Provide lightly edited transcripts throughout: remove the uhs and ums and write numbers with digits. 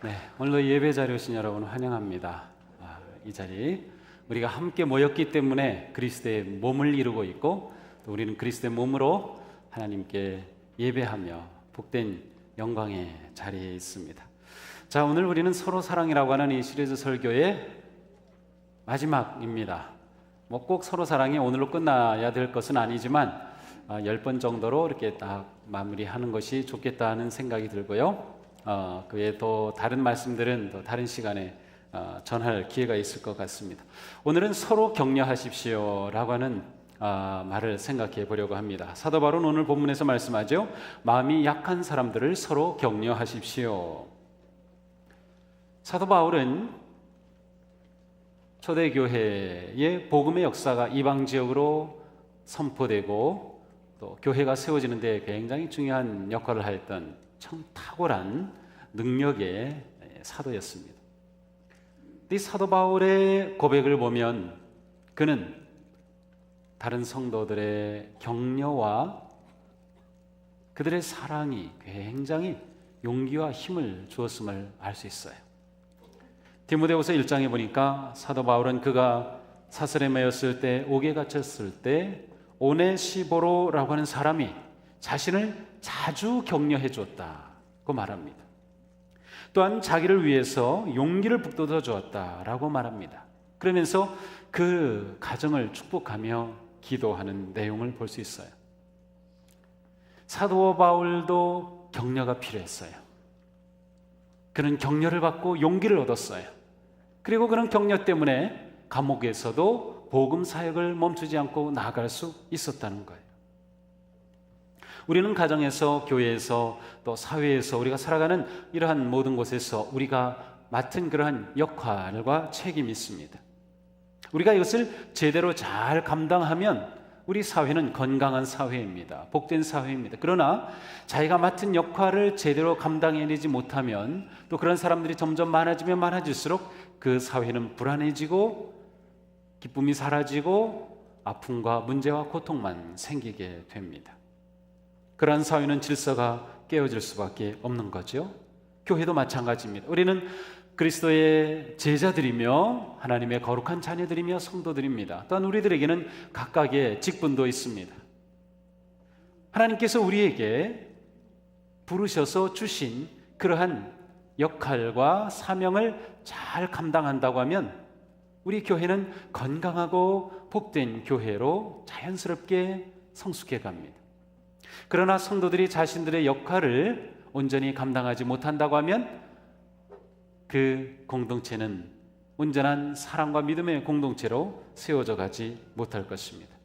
네, 오늘도 예배 자리에 오신 여러분 환영합니다. 이 자리 우리가 함께 모였기 때문에 그리스도의 몸을 이루고 있고, 또 우리는 그리스도의 몸으로 하나님께 예배하며 복된 영광의 자리에 있습니다. 자, 오늘 우리는 서로 사랑이라고 하는 이 시리즈 설교의 마지막입니다. 뭐 꼭 서로 사랑이 오늘로 끝나야 될 것은 아니지만 10번 정도로 이렇게 딱 마무리하는 것이 좋겠다는 생각이 들고요. 그 외에 또 다른 말씀들은 또 다른 시간에 전할 기회가 있을 것 같습니다. 오늘은 서로 격려하십시오 라고 하는 말을 생각해 보려고 합니다. 사도 바울은 오늘 본문에서 말씀하죠. 마음이 약한 사람들을 서로 격려하십시오. 사도 바울은 초대교회의 복음의 역사가 이방 지역으로 선포되고 또 교회가 세워지는 데 굉장히 중요한 역할을 하였던 참 탁월한 능력의 사도였습니다. 이 사도 바울의 고백을 보면 그는 다른 성도들의 격려와 그들의 사랑이 굉장히 용기와 힘을 주었음을 알 수 있어요. 디모데후서 1장에 보니까 사도 바울은 그가 사슬에 매였을 때, 옥에 갇혔을 때 오네시보로라고 하는 사람이 자신을 자주 격려해 주었다고 말합니다. 또한 자기를 위해서 용기를 북돋아 주었다라고 말합니다. 그러면서 그 가정을 축복하며 기도하는 내용을 볼 수 있어요. 사도 바울도 격려가 필요했어요. 그는 격려를 받고 용기를 얻었어요. 그리고 그런 격려 때문에 감옥에서도 복음 사역을 멈추지 않고 나아갈 수 있었다는 거예요. 우리는 가정에서, 교회에서, 또 사회에서 우리가 살아가는 이러한 모든 곳에서 우리가 맡은 그러한 역할과 책임이 있습니다. 우리가 이것을 제대로 잘 감당하면 우리 사회는 건강한 사회입니다. 복된 사회입니다. 그러나 자기가 맡은 역할을 제대로 감당해내지 못하면 또 그런 사람들이 점점 많아지면 많아질수록 그 사회는 불안해지고 기쁨이 사라지고 아픔과 문제와 고통만 생기게 됩니다. 그러한 사회는 질서가 깨어질 수밖에 없는 거죠. 교회도 마찬가지입니다. 우리는 그리스도의 제자들이며 하나님의 거룩한 자녀들이며 성도들입니다. 또한 우리들에게는 각각의 직분도 있습니다. 하나님께서 우리에게 부르셔서 주신 그러한 역할과 사명을 잘 감당한다고 하면 우리 교회는 건강하고 복된 교회로 자연스럽게 성숙해 갑니다. 그러나 성도들이 자신들의 역할을 온전히 감당하지 못한다고 하면 그 공동체는 온전한 사랑과 믿음의 공동체로 세워져 가지 못할 것입니다.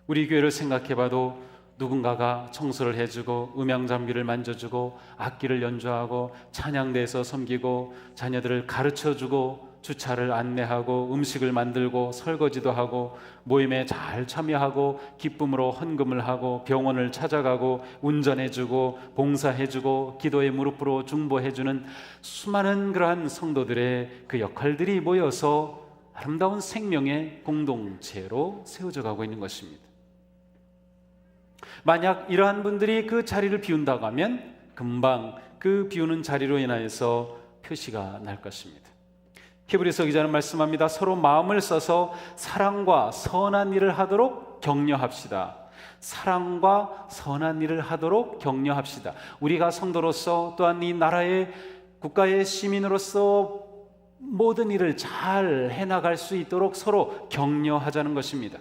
우리 교회를 생각해 봐도 누군가가 청소를 해주고 음향장비를 만져주고 악기를 연주하고 찬양대에서 섬기고 자녀들을 가르쳐주고 주차를 안내하고 음식을 만들고 설거지도 하고 모임에 잘 참여하고 기쁨으로 헌금을 하고 병원을 찾아가고 운전해주고 봉사해주고 기도에 무릎 꿇어 중보해주는 수많은 그러한 성도들의 그 역할들이 모여서 아름다운 생명의 공동체로 세워져 가고 있는 것입니다. 만약 이러한 분들이 그 자리를 비운다고 하면 금방 그 비우는 자리로 인하여서 표시가 날 것입니다. 히브리서 기자는 말씀합니다. 서로 마음을 써서 사랑과 선한 일을 하도록 격려합시다. 사랑과 선한 일을 하도록 격려합시다. 우리가 성도로서 또한 이 나라의 국가의 시민으로서 모든 일을 잘 해나갈 수 있도록 서로 격려하자는 것입니다.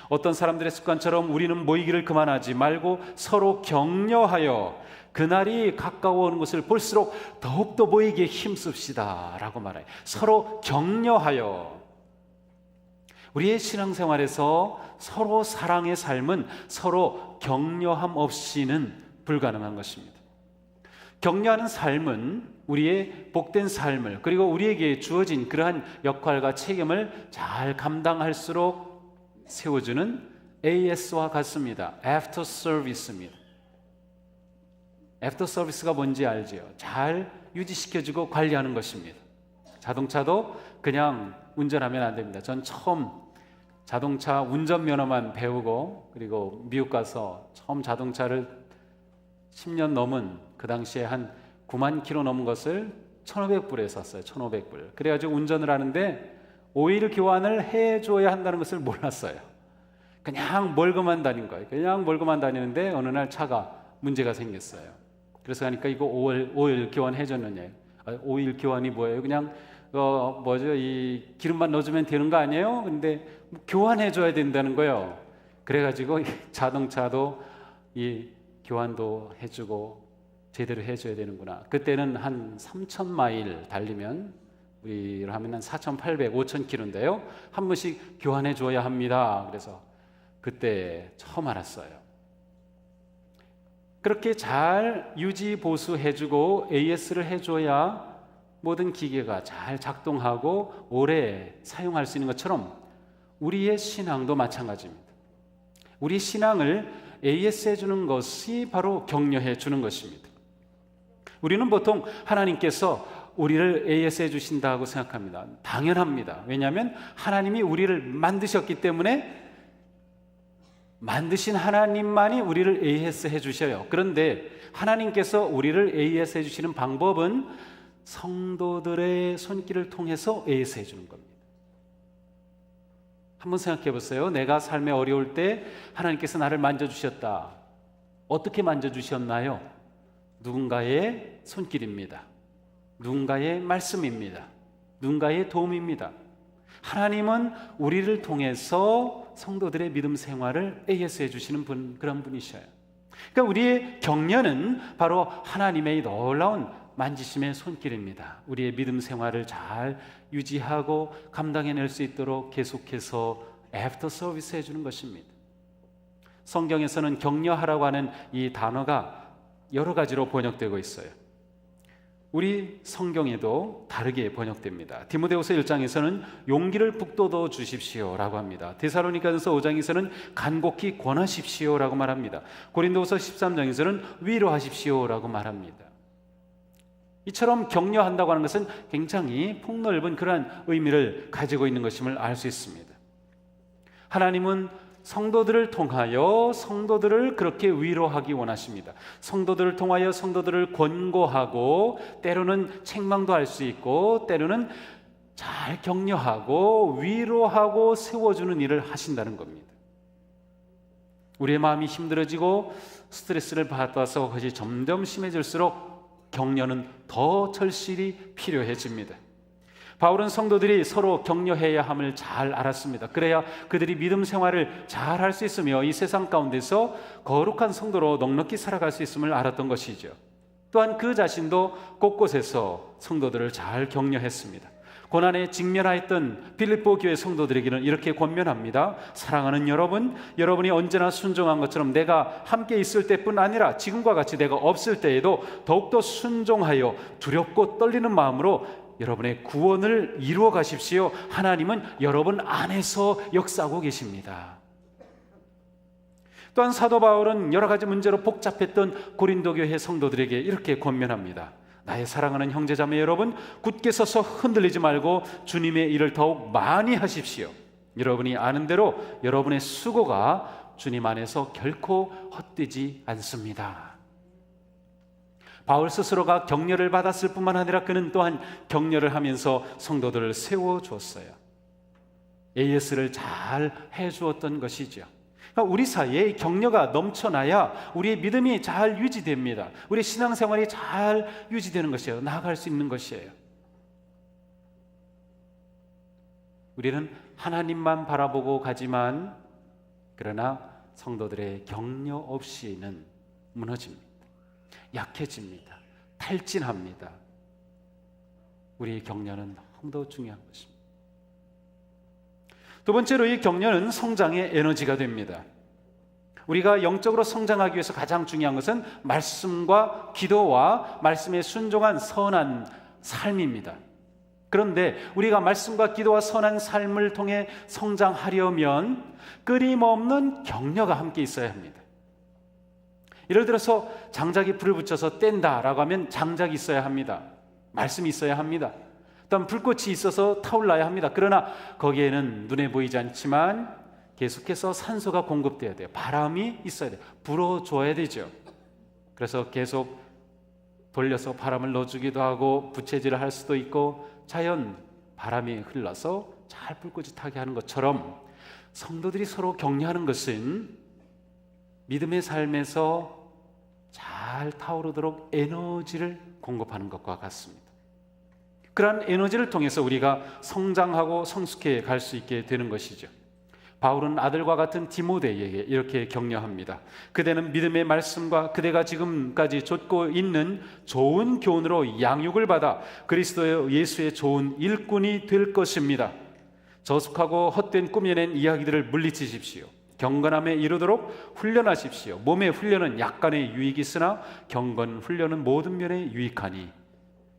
어떤 사람들의 습관처럼 우리는 모이기를 그만하지 말고 서로 격려하여 그날이 가까워 오는 것을 볼수록 더욱더 모이기에 힘씁시다 라고 말해요. 서로 격려하여. 우리의 신앙생활에서 서로 사랑의 삶은 서로 격려함 없이는 불가능한 것입니다. 격려하는 삶은 우리의 복된 삶을, 그리고 우리에게 주어진 그러한 역할과 책임을 잘 감당할수록 세워주는 AS와 같습니다. After Service입니다. 애프터 서비스가 뭔지 알지요? 잘 유지시켜주고 관리하는 것입니다. 자동차도 그냥 운전하면 안 됩니다. 전 처음 자동차 운전면허만 배우고 그리고 미국 가서 처음 자동차를 10년 넘은 그 당시에 한 9만 킬로 넘은 것을 1,500불에 샀어요. 1,500불. 그래가지고 운전을 하는데 오일 교환을 해줘야 한다는 것을 몰랐어요. 그냥 몰고만 다닌 거예요. 그냥 몰고만 다니는데 어느 날 차가 문제가 생겼어요. 그래서 하니까 이거 오일 교환 해줬느냐. 오일 교환이 뭐예요? 그냥 이 기름만 넣어주면 되는 거 아니에요? 근데 교환해줘야 된다는 거예요. 그래가지고 자동차도 이 교환도 해주고 제대로 해줘야 되는구나. 그때는 한 3,000마일 달리면 우리로 하면 한 4,800, 5,000km인데요. 한 번씩 교환해 줘야 합니다. 그래서 그때 처음 알았어요. 그렇게 잘 유지 보수해주고 AS를 해줘야 모든 기계가 잘 작동하고 오래 사용할 수 있는 것처럼 우리의 신앙도 마찬가지입니다. 우리 신앙을 AS 해주는 것이 바로 격려해 주는 것입니다. 우리는 보통 하나님께서 우리를 AS 해주신다고 생각합니다. 당연합니다. 왜냐하면 하나님이 우리를 만드셨기 때문에 만드신 하나님만이 우리를 AS 해주셔요. 그런데 하나님께서 우리를 AS 해주시는 방법은 성도들의 손길을 통해서 AS 해주는 겁니다. 한번 생각해 보세요. 내가 삶에 어려울 때 하나님께서 나를 만져주셨다. 어떻게 만져주셨나요? 누군가의 손길입니다. 누군가의 말씀입니다. 누군가의 도움입니다. 하나님은 우리를 통해서 성도들의 믿음 생활을 AS 해주시는 그런 분이셔요. 그러니까 우리의 격려는 바로 하나님의 놀라운 만지심의 손길입니다. 우리의 믿음 생활을 잘 유지하고 감당해낼 수 있도록 계속해서 애프터 서비스 해주는 것입니다. 성경에서는 격려하라고 하는 이 단어가 여러 가지로 번역되고 있어요. 우리 성경에도 다르게 번역됩니다. 디모데후서 1장에서는 용기를 북돋워 주십시오라고 합니다. 데살로니가전서 5장에서는 간곡히 권하십시오라고 말합니다. 고린도후서 13장에서는 위로하십시오라고 말합니다. 이처럼 격려한다고 하는 것은 굉장히 폭넓은 그러한 의미를 가지고 있는 것임을 알 수 있습니다. 하나님은 성도들을 통하여 성도들을 그렇게 위로하기 원하십니다. 성도들을 통하여 성도들을 권고하고 때로는 책망도 할 수 있고 때로는 잘 격려하고 위로하고 세워주는 일을 하신다는 겁니다. 우리의 마음이 힘들어지고 스트레스를 받아서 그것이 점점 심해질수록 격려는 더 절실히 필요해집니다. 바울은 성도들이 서로 격려해야 함을 잘 알았습니다. 그래야 그들이 믿음 생활을 잘 할 수 있으며 이 세상 가운데서 거룩한 성도로 넉넉히 살아갈 수 있음을 알았던 것이죠. 또한 그 자신도 곳곳에서 성도들을 잘 격려했습니다. 고난에 직면하였던 빌립보 교회 성도들에게는 이렇게 권면합니다. 사랑하는 여러분, 여러분이 언제나 순종한 것처럼 내가 함께 있을 때뿐 아니라 지금과 같이 내가 없을 때에도 더욱더 순종하여 두렵고 떨리는 마음으로 여러분의 구원을 이루어 가십시오. 하나님은 여러분 안에서 역사하고 계십니다. 또한 사도 바울은 여러 가지 문제로 복잡했던 고린도 교회 성도들에게 이렇게 권면합니다. 나의 사랑하는 형제자매 여러분, 굳게 서서 흔들리지 말고 주님의 일을 더욱 많이 하십시오. 여러분이 아는 대로 여러분의 수고가 주님 안에서 결코 헛되지 않습니다. 바울 스스로가 격려를 받았을 뿐만 아니라 그는 또한 격려를 하면서 성도들을 세워주었어요. AS를 잘 해주었던 것이죠. 그러니까 우리 사이에 격려가 넘쳐나야 우리의 믿음이 잘 유지됩니다. 우리의 신앙생활이 잘 유지되는 것이에요. 나아갈 수 있는 것이에요. 우리는 하나님만 바라보고 가지만 그러나 성도들의 격려 없이는 무너집니다. 약해집니다. 탈진합니다. 우리의 격려는 너무도 중요한 것입니다. 두 번째로 이 격려는 성장의 에너지가 됩니다. 우리가 영적으로 성장하기 위해서 가장 중요한 것은 말씀과 기도와 말씀에 순종한 선한 삶입니다. 그런데 우리가 말씀과 기도와 선한 삶을 통해 성장하려면 끊임없는 격려가 함께 있어야 합니다. 예를 들어서 장작에 불을 붙여서 뗀다라고 하면 장작이 있어야 합니다. 말씀이 있어야 합니다. 또한 불꽃이 있어서 타올라야 합니다. 그러나 거기에는 눈에 보이지 않지만 계속해서 산소가 공급돼야 돼요. 바람이 있어야 돼요. 불어줘야 되죠. 그래서 계속 돌려서 바람을 넣어주기도 하고 부채질을 할 수도 있고 자연 바람이 흘러서 잘 불꽃이 하는 것처럼 성도들이 서로 격려하는 것은 믿음의 삶에서 잘 타오르도록 에너지를 공급하는 것과 같습니다. 그러한 에너지를 통해서 우리가 성장하고 성숙해 갈 수 있게 되는 것이죠. 바울은 아들과 같은 디모데에게 이렇게 격려합니다. 그대는 믿음의 말씀과 그대가 지금까지 좇고 있는 좋은 교훈으로 양육을 받아 그리스도 예수의 좋은 일꾼이 될 것입니다. 저속하고 헛된 꾸며낸 이야기들을 물리치십시오. 경건함에 이르도록 훈련하십시오. 몸의 훈련은 약간의 유익이 있으나 경건 훈련은 모든 면에 유익하니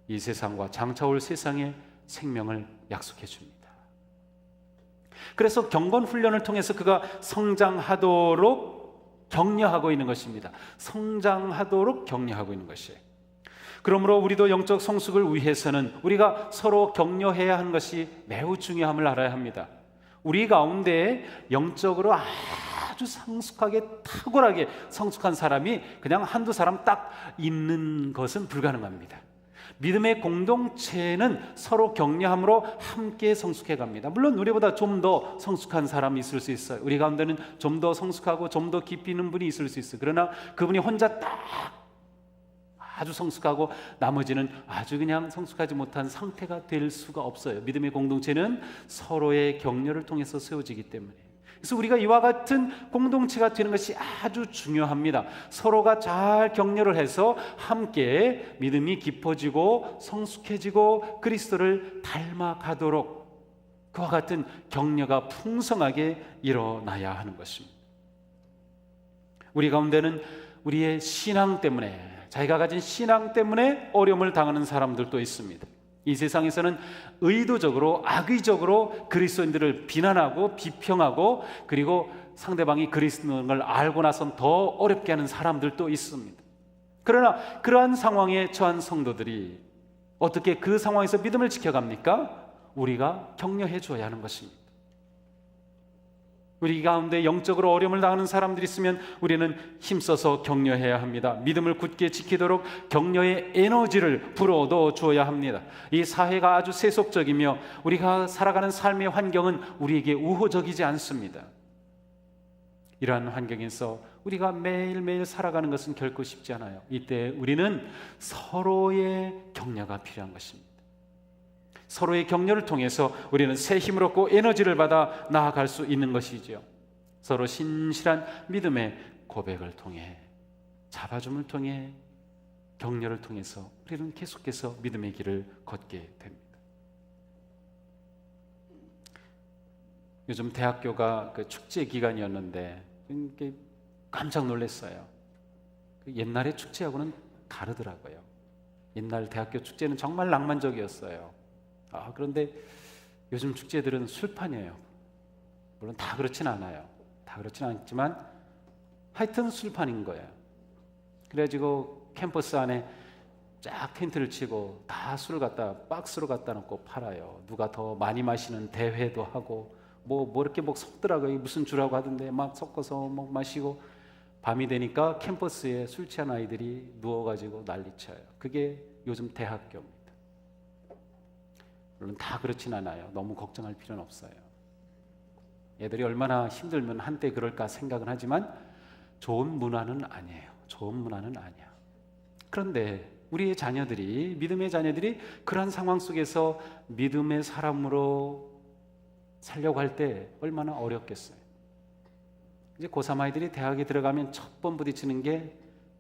이 세상과 장차 올 세상에 생명을 약속해 줍니다. 그래서 경건 훈련을 통해서 그가 성장하도록 격려하고 있는 것입니다. 성장하도록 격려하고 있는 것이에요. 그러므로 우리도 영적 성숙을 위해서는 우리가 서로 격려해야 하는 것이 매우 중요함을 알아야 합니다. 우리 가운데 영적으로 아주 성숙하게 탁월하게 성숙한 사람이 그냥 한두 사람 딱 있는 것은 불가능합니다. 믿음의 공동체는 서로 격려함으로 함께 성숙해 갑니다. 물론 우리보다 좀 더 성숙한 사람이 있을 수 있어요. 우리 가운데는 좀 더 성숙하고 좀 더 깊이 있는 분이 있을 수 있어요. 그러나 그분이 혼자 딱 아주 성숙하고 나머지는 아주 그냥 성숙하지 못한 상태가 될 수가 없어요. 믿음의 공동체는 서로의 격려를 통해서 세워지기 때문에. 그래서 우리가 이와 같은 공동체가 되는 것이 아주 중요합니다. 서로가 잘 격려를 해서 함께 믿음이 깊어지고 성숙해지고 그리스도를 닮아가도록 그와 같은 격려가 풍성하게 일어나야 하는 것입니다. 우리 가운데는 우리의 신앙 때문에, 자기가 가진 신앙 때문에 어려움을 당하는 사람들도 있습니다. 이 세상에서는 의도적으로 악의적으로 그리스도인들을 비난하고 비평하고 그리고 상대방이 그리스도인 걸 알고 나선 더 어렵게 하는 사람들도 있습니다. 그러나 그러한 상황에 처한 성도들이 어떻게 그 상황에서 믿음을 지켜갑니까? 우리가 격려해 줘야 하는 것입니다. 우리 가운데 영적으로 어려움을 당하는 사람들이 있으면 우리는 힘써서 격려해야 합니다. 믿음을 굳게 지키도록 격려의 에너지를 불어넣어 주어야 합니다. 이 사회가 아주 세속적이며 우리가 살아가는 삶의 환경은 우리에게 우호적이지 않습니다. 이러한 환경에서 우리가 매일매일 살아가는 것은 결코 쉽지 않아요. 이때 우리는 서로의 격려가 필요한 것입니다. 서로의 격려를 통해서 우리는 새 힘을 얻고 에너지를 받아 나아갈 수 있는 것이죠. 서로 신실한 믿음의 고백을 통해, 잡아줌을 통해, 격려를 통해서 우리는 계속해서 믿음의 길을 걷게 됩니다. 요즘 대학교가 그 축제 기간이었는데 깜짝 놀랐어요. 옛날의 축제하고는 다르더라고요. 옛날 대학교 축제는 정말 낭만적이었어요. 그런데 요즘 축제들은 술판이에요. 물론 다 그렇진 않아요. 다 그렇진 않지만 하여튼 술판인 거예요. 그래가지고 캠퍼스 안에 쫙 텐트를 치고 다 술을 박스로 갖다 놓고 팔아요. 누가 더 많이 마시는 대회도 하고 뭐 이렇게 섞더라고요. 무슨 주라고 하던데 막 섞어서 마시고 밤이 되니까 캠퍼스에 술 취한 아이들이 누워가지고 난리쳐요. 그게 요즘 대학교입니다. 물론 다 그렇진 않아요. 너무 걱정할 필요는 없어요. 애들이 얼마나 힘들면 한때 그럴까 생각은 하지만 좋은 문화는 아니에요. 좋은 문화는 아니야. 그런데 우리의 자녀들이, 믿음의 자녀들이 그런 상황 속에서 믿음의 사람으로 살려고 할 때 얼마나 어렵겠어요. 이제 고3 아이들이 대학에 들어가면 첫 번 부딪히는 게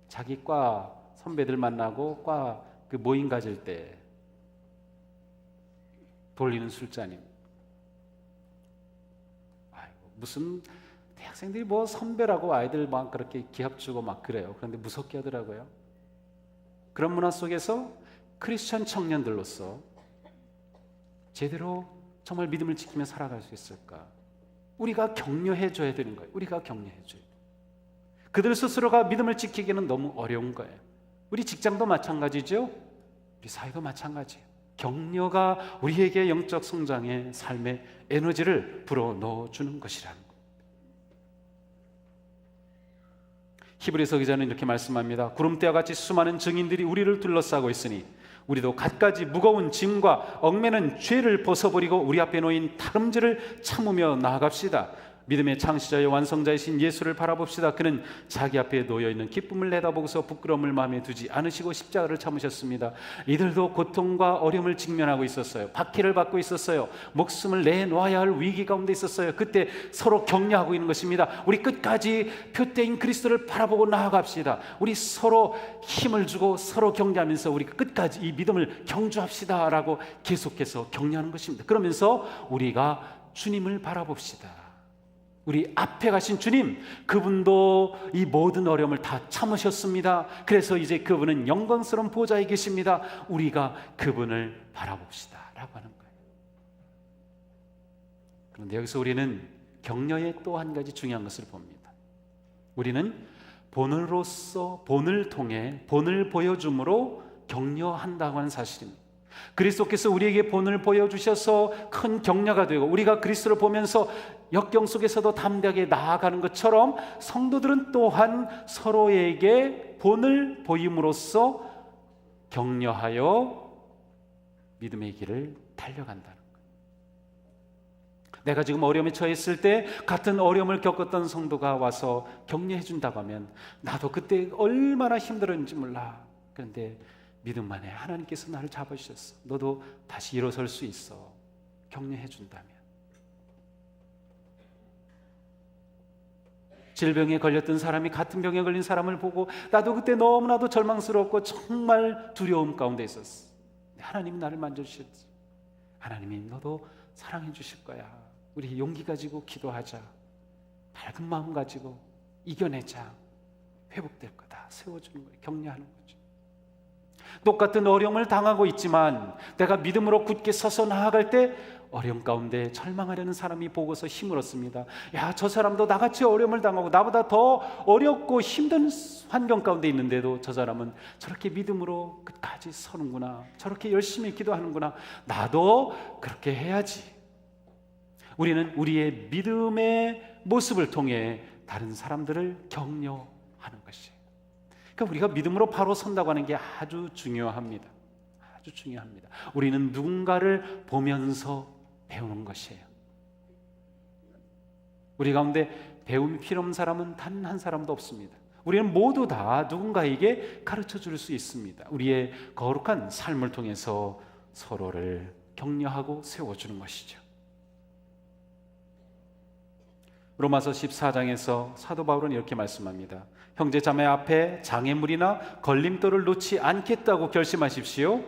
자기 과 선배들 만나고 과 그 모임 가질 때 돌리는 술잔입니다. 무슨 대학생들이 뭐 선배라고 아이들 막 그렇게 기합 주고 막 그래요. 그런데 무섭게 하더라고요. 그런 문화 속에서 크리스천 청년들로서 제대로 정말 믿음을 지키며 살아갈 수 있을까? 우리가 격려해 줘야 되는 거예요. 우리가 격려해 줘요. 그들 스스로가 믿음을 지키기는 너무 어려운 거예요. 우리 직장도 마찬가지죠. 우리 사회도 마찬가지예요. 격려가 우리에게 영적 성장의 삶의 에너지를 불어넣어 주는 것이라는 것. 히브리서 기자는 이렇게 말씀합니다. 구름대와 같이 수많은 증인들이 우리를 둘러싸고 있으니 우리도 갖가지 무거운 짐과 얽매는 죄를 벗어버리고 우리 앞에 놓인 다름질을 참으며 나아갑시다. 믿음의 창시자여 완성자이신 예수를 바라봅시다. 그는 자기 앞에 놓여있는 기쁨을 내다보고서 부끄러움을 마음에 두지 않으시고 십자가를 참으셨습니다. 이들도 고통과 어려움을 직면하고 있었어요. 박해를 받고 있었어요. 목숨을 내놓아야 할 위기 가운데 있었어요. 그때 서로 격려하고 있는 것입니다. 우리 끝까지 표대인 그리스도를 바라보고 나아갑시다. 우리 서로 힘을 주고 서로 격려하면서 우리 끝까지 이 믿음을 경주합시다 라고 계속해서 격려하는 것입니다. 그러면서 우리가 주님을 바라봅시다. 우리 앞에 가신 주님, 그분도 이 모든 어려움을 다 참으셨습니다. 그래서 이제 그분은 영광스러운 보좌에 계십니다. 우리가 그분을 바라봅시다 라고 하는 거예요. 그런데 여기서 우리는 격려의 또 한 가지 중요한 것을 봅니다. 우리는 본으로서 본을 통해 본을 보여줌으로 격려한다고 하는 사실입니다. 그리스도께서 우리에게 본을 보여주셔서 큰 격려가 되고 우리가 그리스도를 보면서 역경 속에서도 담대하게 나아가는 것처럼 성도들은 또한 서로에게 본을 보임으로써 격려하여 믿음의 길을 달려간다는 거예요. 내가 지금 어려움에 처했을 때 같은 어려움을 겪었던 성도가 와서 격려해 준다고 하면 나도 그때 얼마나 힘들었는지 몰라. 그런데 믿음 안에 하나님께서 나를 잡아주셨어. 너도 다시 일어설 수 있어. 격려해 준다면. 질병에 걸렸던 사람이 같은 병에 걸린 사람을 보고 나도 그때 너무나도 절망스럽고 정말 두려움 가운데 있었어. 하나님이 나를 만져주셨지. 하나님이 너도 사랑해 주실 거야. 우리 용기 가지고 기도하자. 밝은 마음 가지고 이겨내자. 회복될 거다. 세워주는 거예요. 격려하는 거죠. 똑같은 어려움을 당하고 있지만 내가 믿음으로 굳게 서서 나아갈 때 어려움 가운데 절망하려는 사람이 보고서 힘을 얻습니다. 야, 저 사람도 나같이 어려움을 당하고 나보다 더 어렵고 힘든 환경 가운데 있는데도 저 사람은 저렇게 믿음으로 끝까지 서는구나. 저렇게 열심히 기도하는구나. 나도 그렇게 해야지. 우리는 우리의 믿음의 모습을 통해 다른 사람들을 격려하는 것이에요. 그러니까 우리가 믿음으로 바로 선다고 하는 게 아주 중요합니다. 아주 중요합니다. 우리는 누군가를 보면서 배우는 것이에요. 우리 가운데 배움이 필요 없는 사람은 단 한 사람도 없습니다. 우리는 모두 다 누군가에게 가르쳐 줄 수 있습니다. 우리의 거룩한 삶을 통해서 서로를 격려하고 세워주는 것이죠. 로마서 14장에서 사도 바울은 이렇게 말씀합니다. 형제자매 앞에 장애물이나 걸림돌을 놓지 않겠다고 결심하십시오.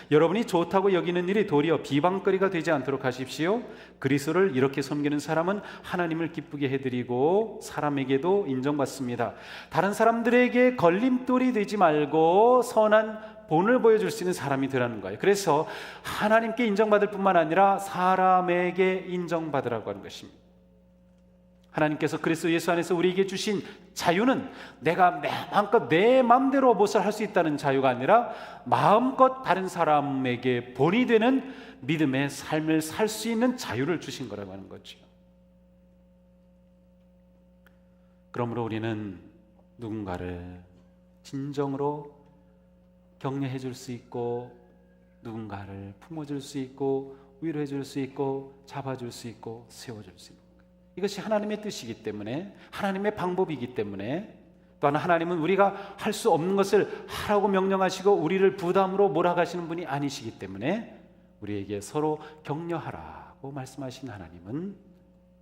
여러분이 좋다고 여기는 일이 도리어 비방거리가 되지 않도록 하십시오. 그리스도를 이렇게 섬기는 사람은 하나님을 기쁘게 해드리고 사람에게도 인정받습니다. 다른 사람들에게 걸림돌이 되지 말고 선한 본을 보여줄 수 있는 사람이 되라는 거예요. 그래서 하나님께 인정받을 뿐만 아니라 사람에게 인정받으라고 하는 것입니다. 하나님께서 그리스도 예수 안에서 우리에게 주신 자유는 내가 마음껏 내 마음대로 무엇을 할 수 있다는 자유가 아니라 마음껏 다른 사람에게 본이 되는 믿음의 삶을 살 수 있는 자유를 주신 거라고 하는 거죠. 그러므로 우리는 누군가를 진정으로 격려해 줄 수 있고 누군가를 품어줄 수 있고 위로해 줄 수 있고 잡아줄 수 있고 세워줄 수 있고 이것이 하나님의 뜻이기 때문에 하나님의 방법이기 때문에 또한 하나님은 우리가 할 수 없는 것을 하라고 명령하시고 우리를 부담으로 몰아가시는 분이 아니시기 때문에 우리에게 서로 격려하라고 말씀하신 하나님은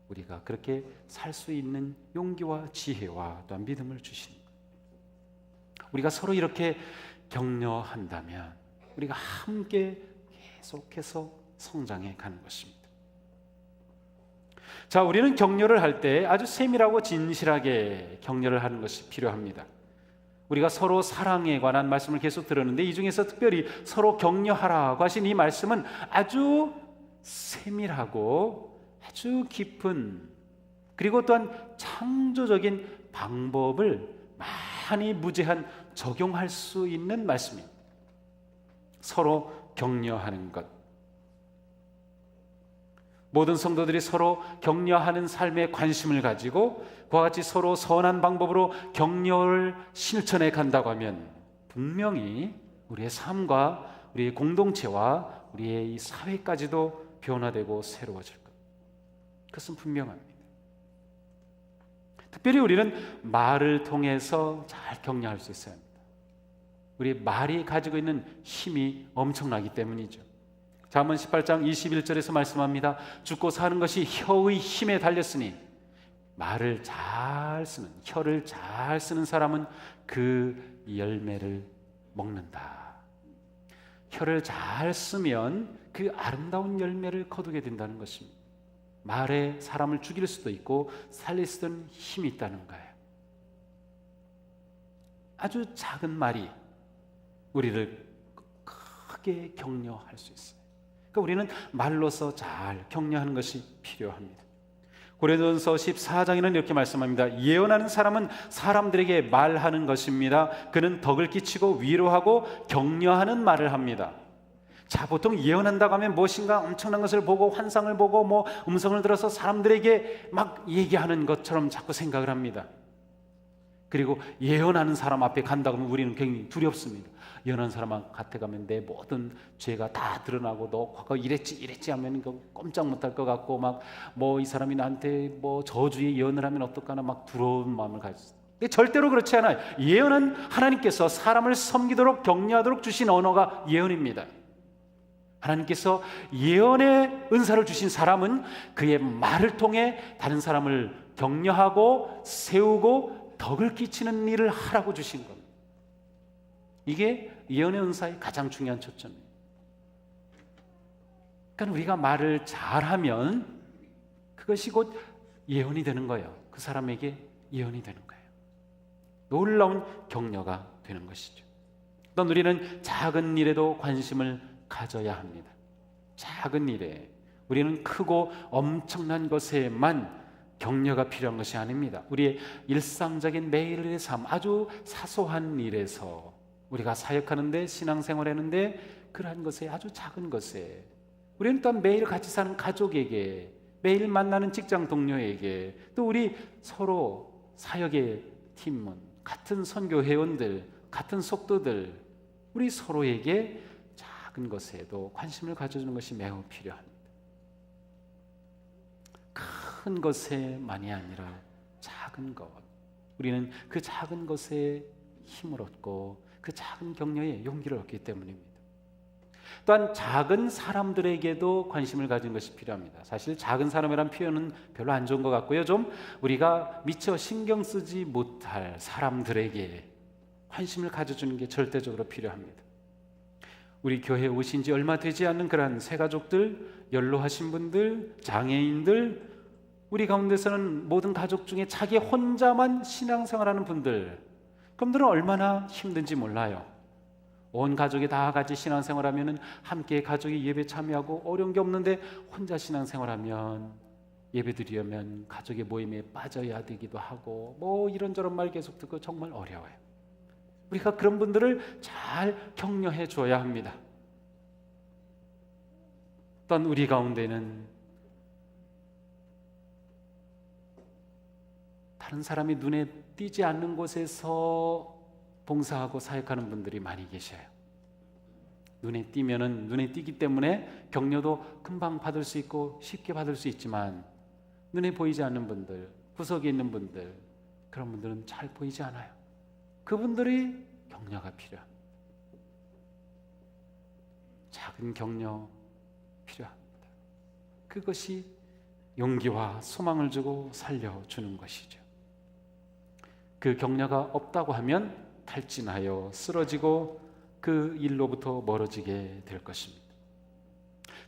우리가 그렇게 살 수 있는 용기와 지혜와 또한 믿음을 주시는 거예요. 우리가 서로 이렇게 격려한다면 우리가 함께 계속해서 성장해 가는 것입니다. 자, 우리는 격려를 할 때 아주 세밀하고 진실하게 격려를 하는 것이 필요합니다. 우리가 서로 사랑에 관한 말씀을 계속 들었는데 이 중에서 특별히 서로 격려하라고 하신 이 말씀은 아주 세밀하고 아주 깊은 그리고 또한 창조적인 방법을 많이 무제한 적용할 수 있는 말씀입니다. 서로 격려하는 것. 모든 성도들이 서로 격려하는 삶에 관심을 가지고 그와 같이 서로 선한 방법으로 격려를 실천해 간다고 하면 분명히 우리의 삶과 우리의 공동체와 우리의 이 사회까지도 변화되고 새로워질 것. 그것은 분명합니다. 특별히 우리는 말을 통해서 잘 격려할 수 있어야 합니다. 우리 말이 가지고 있는 힘이 엄청나기 때문이죠. 잠언 18장 21절에서 말씀합니다. 죽고 사는 것이 혀의 힘에 달렸으니 말을 잘 쓰는, 혀를 잘 쓰는 사람은 그 열매를 먹는다. 혀를 잘 쓰면 그 아름다운 열매를 거두게 된다는 것입니다. 말에 사람을 죽일 수도 있고 살릴 수도 있는 힘이 있다는 거예요. 아주 작은 말이 우리를 크게 격려할 수 있어요. 그러니까 우리는 말로서 잘 격려하는 것이 필요합니다. 고린도전서 14장에는 이렇게 말씀합니다. 예언하는 사람은 사람들에게 말하는 것입니다. 그는 덕을 끼치고 위로하고 격려하는 말을 합니다. 자, 보통 예언한다고 하면 무엇인가 엄청난 것을 보고 환상을 보고 뭐 음성을 들어서 사람들에게 막 얘기하는 것처럼 자꾸 생각을 합니다. 그리고 예언하는 사람 앞에 간다고 하면 우리는 굉장히 두렵습니다. 예언하는 사람 앞에 가면 내 모든 죄가 다 드러나고 너 과거 이랬지 하면 꼼짝 못할 것 같고 막 뭐 이 사람이 나한테 뭐 저주의 예언을 하면 어떨까나 막 두려운 마음을 가졌어요. 절대로 그렇지 않아요. 예언은 하나님께서 사람을 섬기도록 격려하도록 주신 언어가 예언입니다. 하나님께서 예언의 은사를 주신 사람은 그의 말을 통해 다른 사람을 격려하고 세우고 덕을 끼치는 일을 하라고 주신 겁니다. 이게 예언의 은사의 가장 중요한 초점이에요. 그러니까 우리가 말을 잘하면 그것이 곧 예언이 되는 거예요. 그 사람에게 예언이 되는 거예요. 놀라운 격려가 되는 것이죠. 또 우리는 작은 일에도 관심을 가져야 합니다. 작은 일에 우리는 크고 엄청난 것에만 격려가 필요한 것이 아닙니다. 우리의 일상적인 매일의 삶, 아주 사소한 일에서 우리가 사역하는데 신앙생활하는데 그러한 것에 아주 작은 것에 우리는 또한 매일 같이 사는 가족에게 매일 만나는 직장 동료에게 또 우리 서로 사역의 팀원 같은 선교 회원들 같은 속도들 우리 서로에게 작은 것에도 관심을 가져주는 것이 매우 필요합니다. 큰 것에만이 아니라 작은 것 우리는 그 작은 것에 힘을 얻고 그 작은 격려에 용기를 얻기 때문입니다. 또한 작은 사람들에게도 관심을 가지는 것이 필요합니다. 사실 작은 사람이라는 표현은 별로 안 좋은 것 같고요. 좀 우리가 미처 신경 쓰지 못할 사람들에게 관심을 가져주는 게 절대적으로 필요합니다. 우리 교회에 오신 지 얼마 되지 않는 그러한 새가족들, 연로하신 분들, 장애인들, 우리 가운데서는 모든 가족 중에 자기 혼자만 신앙생활하는 분들, 그분들은 얼마나 힘든지 몰라요. 온 가족이 다 같이 신앙생활하면 함께 가족이 예배 참여하고 어려운 게 없는데 혼자 신앙생활하면 예배드리려면 가족의 모임에 빠져야 되기도 하고 뭐 이런저런 말 계속 듣고 정말 어려워요. 우리가 그런 분들을 잘 격려해 줘야 합니다. 또한 우리 가운데는 다른 사람이 눈에 띄지 않는 곳에서 봉사하고 사역하는 분들이 많이 계셔요. 눈에 띄기 때문에 격려도 금방 받을 수 있고 쉽게 받을 수 있지만 눈에 보이지 않는 분들, 구석에 있는 분들, 그런 분들은 잘 보이지 않아요. 그분들이 격려가 필요합니다. 작은 격려 필요합니다. 그것이 용기와 소망을 주고 살려주는 것이죠. 그 격려가 없다고 하면 탈진하여 쓰러지고 그 일로부터 멀어지게 될 것입니다.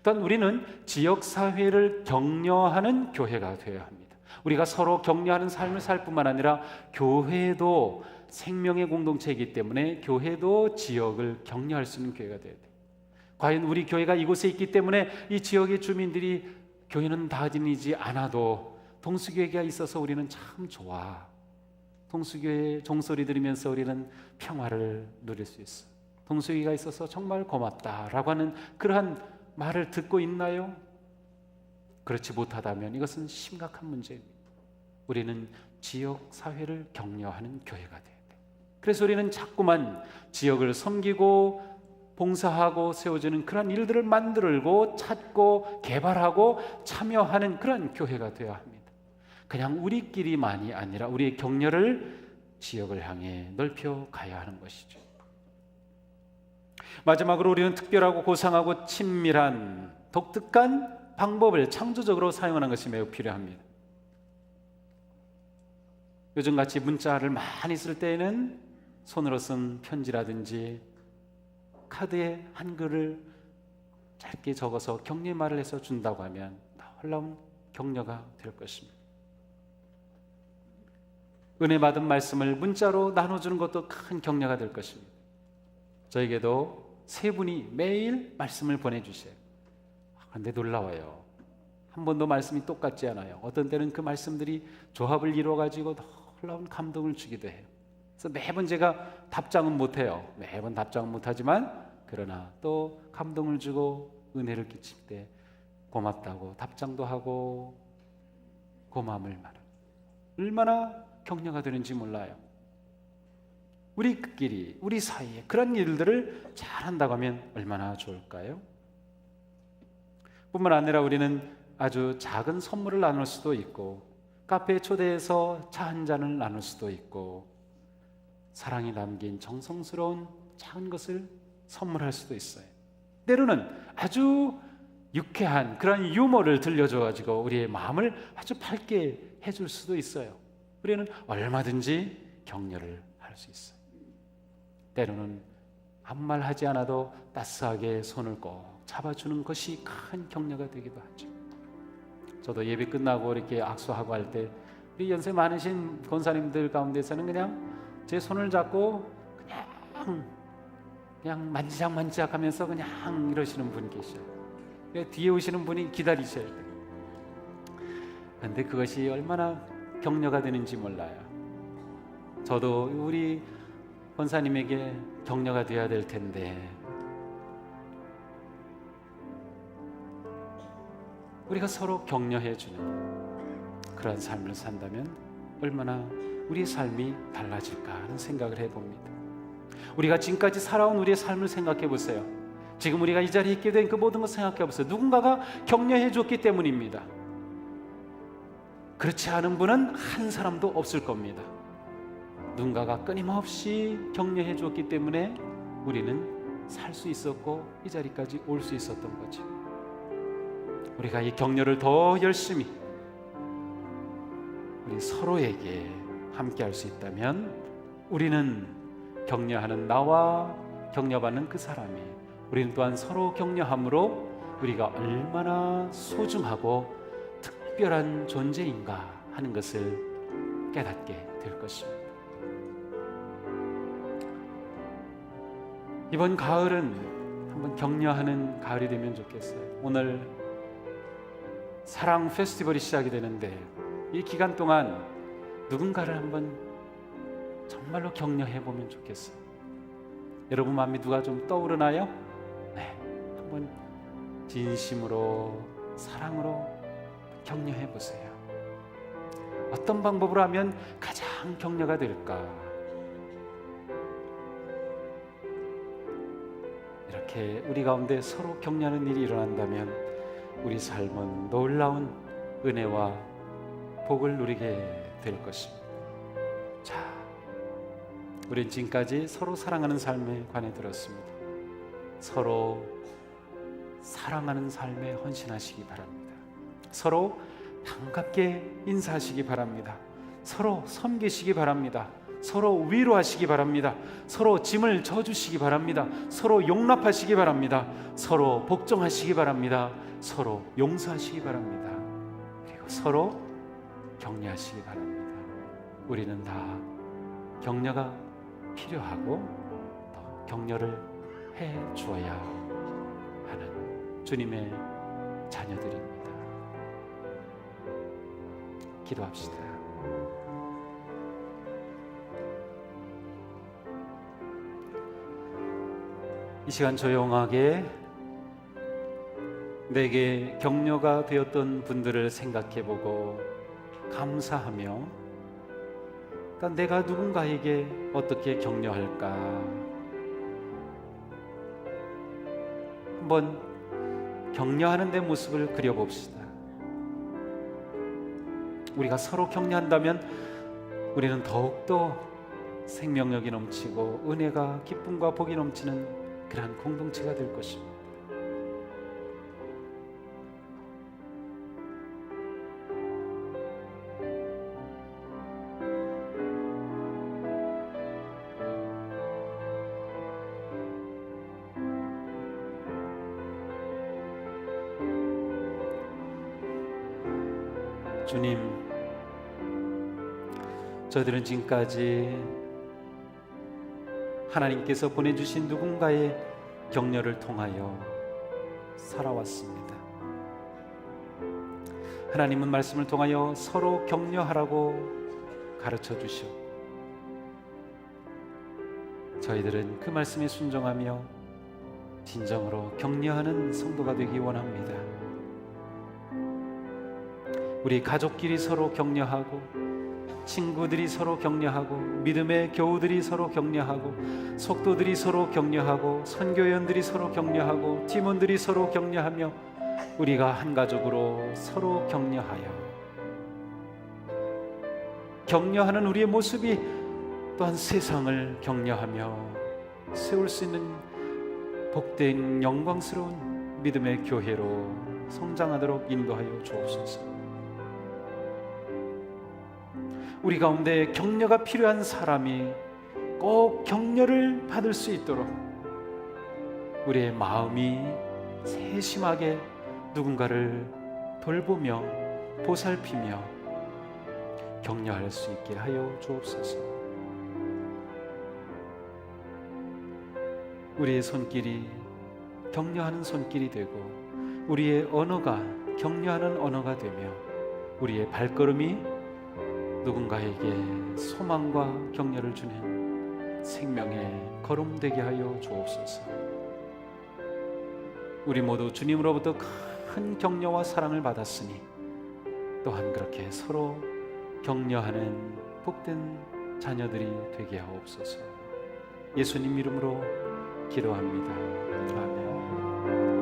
또한 우리는 지역사회를 격려하는 교회가 되어야 합니다. 우리가 서로 격려하는 삶을 살 뿐만 아니라 교회도 생명의 공동체이기 때문에 교회도 지역을 격려할 수 있는 교회가 되어야 돼요. 과연 우리 교회가 이곳에 있기 때문에 이 지역의 주민들이 교회는 다니지 않아도 동수교회가 있어서 우리는 참 좋아. 동수교회 종소리 들으면서 우리는 평화를 누릴 수 있어. 동수교회가 있어서 정말 고맙다라고 하는 그러한 말을 듣고 있나요? 그렇지 못하다면 이것은 심각한 문제입니다. 우리는 지역 사회를 격려하는 교회가 돼야 돼. 그래서 우리는 자꾸만 지역을 섬기고 봉사하고 세워지는 그런 일들을 만들고 찾고 개발하고 참여하는 그런 교회가 되어야 합니다. 그냥 우리끼리만이 아니라 우리의 격려를 지역을 향해 넓혀 가야 하는 것이죠. 마지막으로 우리는 특별하고 고상하고 친밀한 독특한 방법을 창조적으로 사용하는 것이 매우 필요합니다. 요즘같이 문자를 많이 쓸 때에는 손으로 쓴 편지라든지 카드에 한글을 짧게 적어서 격려의 말을 해서 준다고 하면 놀라운 격려가 될 것입니다. 은혜 받은 말씀을 문자로 나눠주는 것도 큰 격려가 될 것입니다. 저에게도 세 분이 매일 말씀을 보내주세요. 그런데 놀라워요. 한 번도 말씀이 똑같지 않아요. 어떤 때는 그 말씀들이 조합을 이루어가지고 놀라운 감동을 주기도 해요. 그래서 매번 제가 답장은 못해요. 매번 답장은 못하지만 그러나 또 감동을 주고 은혜를 끼칠 때 고맙다고 답장도 하고 고마움을 말합니다. 얼마나 격려가 되는지 몰라요. 우리끼리 우리 사이에 그런 일들을 잘한다고 하면 얼마나 좋을까요? 뿐만 아니라 우리는 아주 작은 선물을 나눌 수도 있고 카페에 초대해서 차 한 잔을 나눌 수도 있고 사랑이 담긴 정성스러운 작은 것을 선물할 수도 있어요. 때로는 아주 유쾌한 그런 유머를 들려줘가지고 우리의 마음을 아주 밝게 해줄 수도 있어요. 우리는 얼마든지 격려를 할 수 있어요. 때로는 아무 말 하지 않아도 따스하게 손을 꼭 잡아주는 것이 큰 격려가 되기도 하죠. 저도 예배 끝나고 이렇게 악수하고 할 때 우리 연세 많으신 권사님들 가운데서는 그냥 제 손을 잡고 그냥 만지작 하면서 그냥 이러시는 분이 계셔요. 뒤에 오시는 분이 기다리셔야 돼요. 그런데 그것이 얼마나 격려가 되는지 몰라요. 저도 우리 권사님에게 격려가 되어야 될 텐데 우리가 서로 격려해 주는 그런 삶을 산다면 얼마나 우리의 삶이 달라질까 하는 생각을 해봅니다. 우리가 지금까지 살아온 우리의 삶을 생각해 보세요. 지금 우리가 이 자리에 있게 된 그 모든 것 생각해 보세요. 누군가가 격려해 줬기 때문입니다. 그렇지 않은 분은 한 사람도 없을 겁니다. 누군가가 끊임없이 격려해 줬기 때문에 우리는 살 수 있었고 이 자리까지 올 수 있었던 거죠. 우리가 이 격려를 더 열심히 우리 서로에게 함께 할 수 있다면 우리는 격려하는 나와 격려받는 그 사람이 우리는 또한 서로 격려함으로 우리가 얼마나 소중하고 특별한 존재인가 하는 것을 깨닫게 될 것입니다. 이번 가을은 한번 격려하는 가을이 되면 좋겠어요. 오늘 사랑 페스티벌이 시작이 되는데 이 기간 동안 누군가를 한번 정말로 격려해 보면 좋겠어요. 여러분 마음에 누가 좀 떠오르나요? 네, 한번 진심으로 사랑으로 격려해 보세요. 어떤 방법으로 하면 가장 격려가 될까? 이렇게 우리 가운데 서로 격려하는 일이 일어난다면 우리 삶은 놀라운 은혜와 복을 누리게 될 것입니다. 자, 우린 지금까지 서로 사랑하는 삶에 관해 들었습니다. 서로 사랑하는 삶에 헌신하시기 바랍니다. 서로 반갑게 인사하시기 바랍니다. 서로 섬기시기 바랍니다. 서로 위로하시기 바랍니다. 서로 짐을 져주시기 바랍니다. 서로 용납하시기 바랍니다. 서로 복종하시기 바랍니다. 서로 용서하시기 바랍니다. 그리고 서로 격려하시기 바랍니다. 우리는 다 격려가 필요하고 더 격려를 해 주어야 하는 주님의 자녀들입니다. 기도합시다. 이 시간 조용하게 내게 격려가 되었던 분들을 생각해보고 감사하며, 그러니까 내가 누군가에게 어떻게 격려할까 한번 격려하는 내 모습을 그려봅시다. 우리가 서로 격려한다면 우리는 더욱더 생명력이 넘치고 은혜가, 기쁨과 복이 넘치는 그러한 공동체가 될 것입니다. 주님, 저희들은 지금까지 하나님께서 보내주신 누군가의 격려를 통하여 살아왔습니다. 하나님은 말씀을 통하여 서로 격려하라고 가르쳐 주셨고, 저희들은 그 말씀에 순종하며 진정으로 격려하는 성도가 되기 원합니다. 우리 가족끼리 서로 격려하고, 친구들이 서로 격려하고, 믿음의 교우들이 서로 격려하고, 속도들이 서로 격려하고, 선교연들이 서로 격려하고, 팀원들이 서로 격려하며 우리가 한 가족으로 서로 격려하는 우리의 모습이 또한 세상을 격려하며 세울 수 있는 복된 영광스러운 믿음의 교회로 성장하도록 인도하여 주옵소서. 우리 가운데 격려가 필요한 사람이 꼭 격려를 받을 수 있도록 우리의 마음이 세심하게 누군가를 돌보며 보살피며 격려할 수 있게 하여 주옵소서. 우리의 손길이 격려하는 손길이 되고, 우리의 언어가 격려하는 언어가 되며, 우리의 발걸음이 누군가에게 소망과 격려를 주는 생명의 걸음 되게 하여 주옵소서. 우리 모두 주님으로부터 큰 격려와 사랑을 받았으니 또한 그렇게 서로 격려하는 복된 자녀들이 되게 하옵소서. 예수님 이름으로 기도합니다. 아멘.